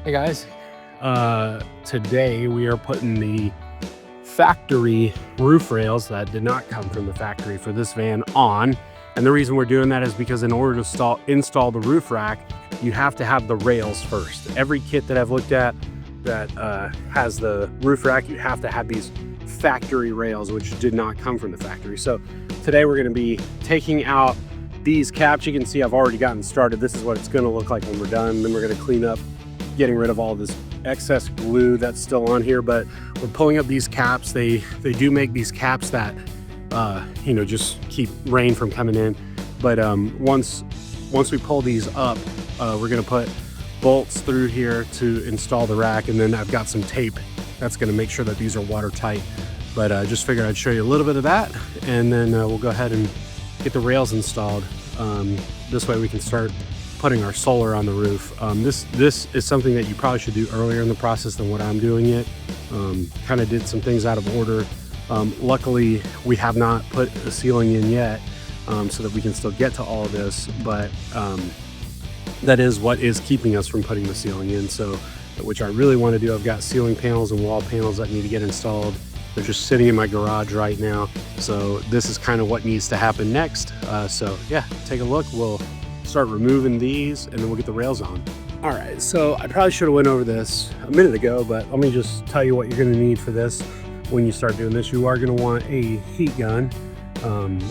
Hey guys, today we are putting the factory roof rails that did not come from the factory for this van on. And the reason we're doing that is because in order to install the roof rack, you have to have the rails first. Every kit that I've looked at that has the roof rack, you have to have these factory rails, which did not come from the factory. So today we're going to be taking out these caps. You can see I've already gotten started. This is what it's going to look like when we're done. Then we're going to clean up, getting rid of all this excess glue that's still on here. But we're pulling up these caps. They do make these caps that you know, just keep rain from coming in. But once we pull these up, we're going to put bolts through here to install the rack, and then I've got some tape that's going to make sure that these are watertight. But just figured I'd show you a little bit of that, and then we'll go ahead and get the rails installed. This way we can start putting our solar on the roof. This is something that you probably should do earlier in the process than what I'm doing it. Kind of did some things out of order. Luckily, we have not put a ceiling in yet, so that we can still get to all of this, but that is what is keeping us from putting the ceiling in. So, which I really want to do. I've got ceiling panels and wall panels that need to get installed. They're just sitting in my garage right now. So this is kind of what needs to happen next. So yeah, take a look. We'll start removing these and then we'll get the rails on. All right, so I probably should have went over this a minute ago, but let me just tell you what you're gonna need for this. When you start doing this, you are gonna want a heat gun.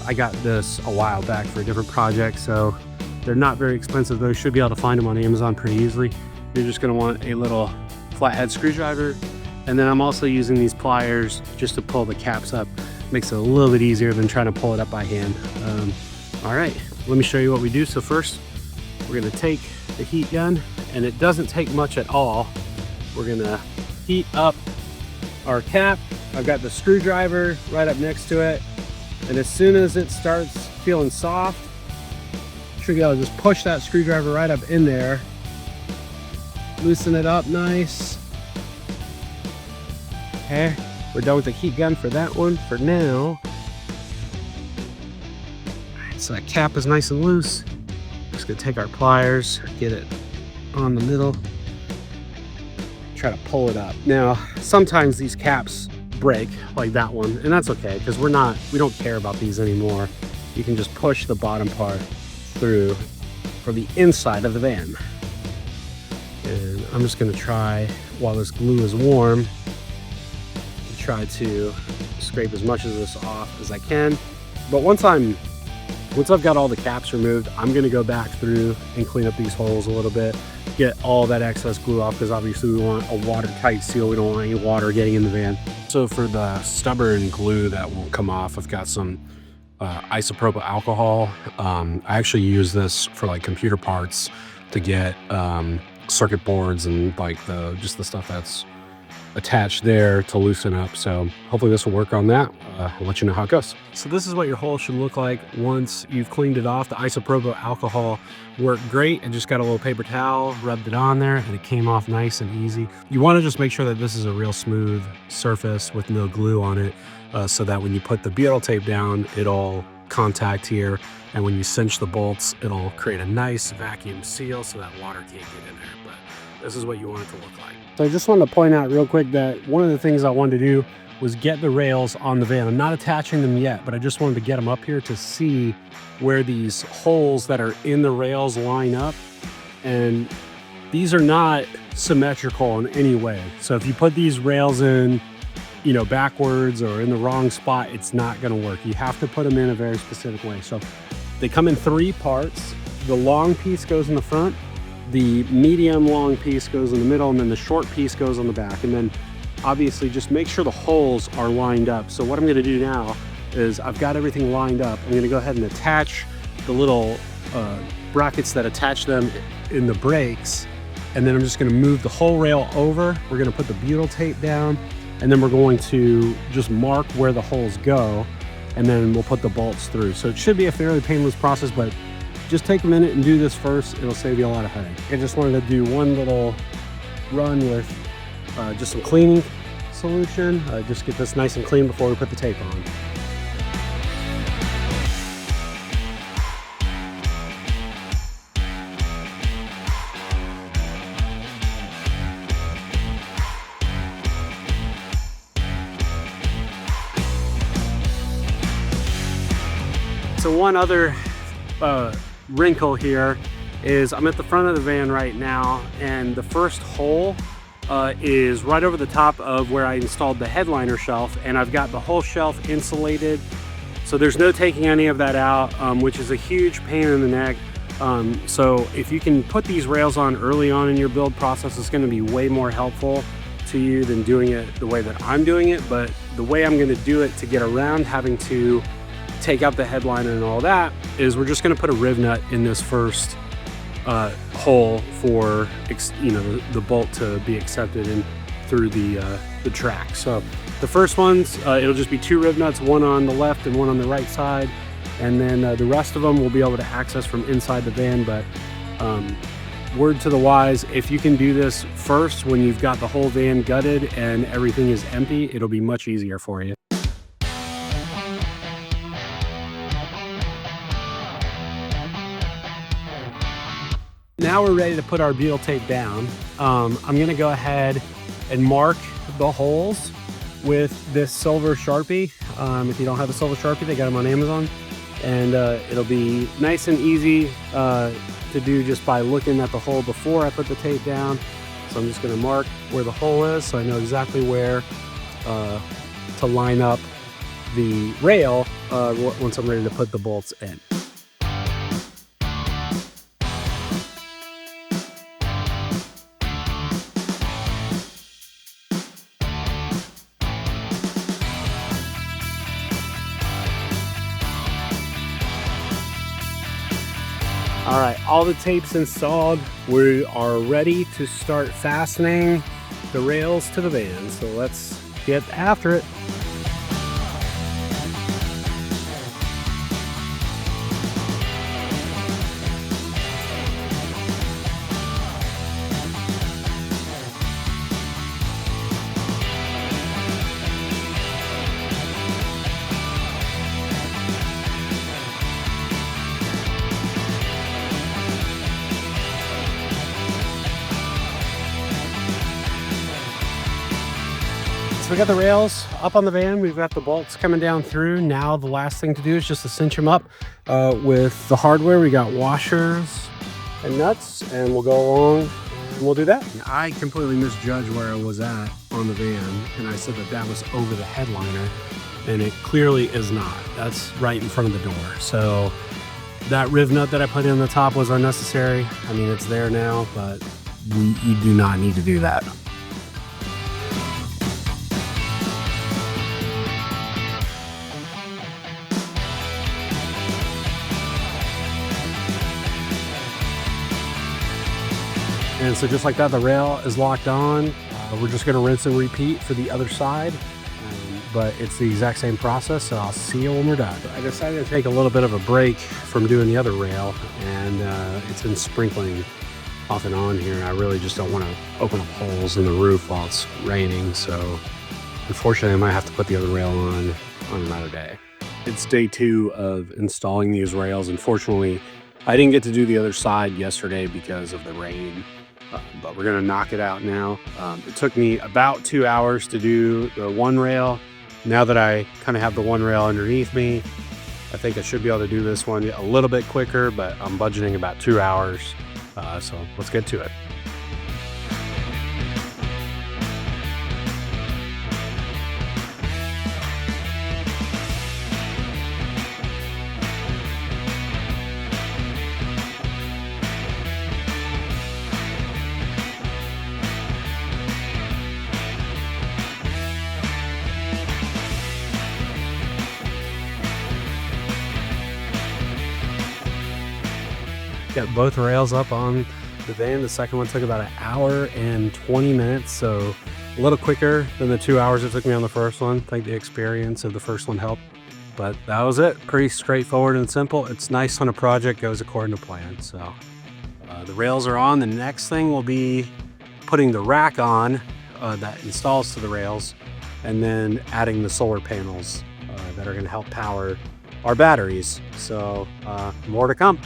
I got this a while back for a different project, so they're not very expensive though. You should be able to find them on Amazon pretty easily. You're just gonna want a little flathead screwdriver, and then I'm also using these pliers just to pull the caps up. Makes it a little bit easier than trying to pull it up by hand. All right, let me show you what we do. So first, we're gonna take the heat gun, and it doesn't take much at all. We're gonna heat up our cap. I've got the screwdriver right up next to it, and as soon as it starts feeling soft, you should be able to just push that screwdriver right up in there, loosen it up nice. Okay, we're done with the heat gun for that one for now. So that cap is nice and loose. Just gonna take our pliers, get it on the middle, try to pull it up. Now, sometimes these caps break like that one, and that's okay because we don't care about these anymore. You can just push the bottom part through for the inside of the van. And I'm just gonna try, while this glue is warm, try to scrape as much of this off as I can. But once I've got all the caps removed, I'm gonna go back through and clean up these holes a little bit, get all that excess glue off, because obviously we want a watertight seal. We don't want any water getting in the van. So for the stubborn glue that won't come off, I've got some isopropyl alcohol. I actually use this for like computer parts to get circuit boards and like just the stuff that's attached there to loosen up. So hopefully this will work on that. I'll let you know how it goes. So this is what your hole should look like once you've cleaned it off. The isopropyl alcohol worked great. I just got a little paper towel, rubbed it on there, and it came off nice and easy. You want to just make sure that this is a real smooth surface with no glue on it, so that when you put the butyl tape down, it'll contact here, and when you cinch the bolts, it'll create a nice vacuum seal so that water can't get in there. But this is what you want it to look like. So I just wanted to point out real quick that one of the things I wanted to do was get the rails on the van. I'm not attaching them yet, but I just wanted to get them up here to see where these holes that are in the rails line up. And these are not symmetrical in any way. So if you put these rails in, you know, backwards or in the wrong spot, it's not gonna work. You have to put them in a very specific way. So they come in 3 parts. The long piece goes in the front, the medium long piece goes in the middle, and then the short piece goes on the back. And then obviously just make sure the holes are lined up. So what I'm gonna do now is I've got everything lined up. I'm gonna go ahead and attach the little brackets that attach them in the brakes. And then I'm just gonna move the whole rail over. We're gonna put the butyl tape down, and then we're going to just mark where the holes go, and then we'll put the bolts through. So it should be a fairly painless process, but just take a minute and do this first. It'll save you a lot of headache. I just wanted to do one little run with just some cleaning solution. Just get this nice and clean before we put the tape on. so one other wrinkle here is I'm at the front of the van right now, and the first hole is right over the top of where I installed the headliner shelf, and I've got the whole shelf insulated, so there's no taking any of that out, which is a huge pain in the neck. So if you can put these rails on early on in your build process, it's going to be way more helpful to you than doing it the way that I'm doing it. But the way I'm going to do it to get around having to take out the headliner and all that is we're just going to put a riv nut in this first hole for the bolt to be accepted in through the track. So the first ones, it'll just be 2 riv nuts, one on the left and one on the right side, and then the rest of them will be able to access from inside the van. But word to the wise, if you can do this first when you've got the whole van gutted and everything is empty, it'll be much easier for you. Now we're ready to put our butyl tape down. I'm gonna go ahead and mark the holes with this silver Sharpie. If you don't have a silver Sharpie, they got them on Amazon. And it'll be nice and easy to do just by looking at the hole before I put the tape down. So I'm just gonna mark where the hole is so I know exactly where to line up the rail once I'm ready to put the bolts in. All right, all the tape's installed. We are ready to start fastening the rails to the van. So let's get after it. So we got the rails up on the van. We've got the bolts coming down through. Now the last thing to do is just to cinch them up with the hardware. We got washers and nuts, and we'll go along and we'll do that. I completely misjudged where I was at on the van, and I said that that was over the headliner, and it clearly is not. That's right in front of the door. So that riv nut that I put in the top was unnecessary. I mean, it's there now, but you do not need to do that. And so just like that, the rail is locked on. We're just gonna rinse and repeat for the other side, but it's the exact same process, so I'll see you when we're done. I decided to take a little bit of a break from doing the other rail, and it's been sprinkling off and on here, and I really just don't wanna open up holes in the roof while it's raining, so unfortunately I might have to put the other rail on another day. It's day 2 of installing these rails. Unfortunately, I didn't get to do the other side yesterday because of the rain. But we're gonna knock it out now. It took me about 2 hours to do the one rail. Now that I kind of have the one rail underneath me, I think I should be able to do this one a little bit quicker, but I'm budgeting about 2 hours. So let's get to it. Got both rails up on the van. The second one took about 1 hour and 20 minutes, so a little quicker than the 2 hours it took me on the first one. I think the experience of the first one helped, but that was it. Pretty straightforward and simple. It's nice when a project goes according to plan. So the rails are on. The next thing will be putting the rack on that installs to the rails, and then adding the solar panels that are going to help power our batteries. So more to come.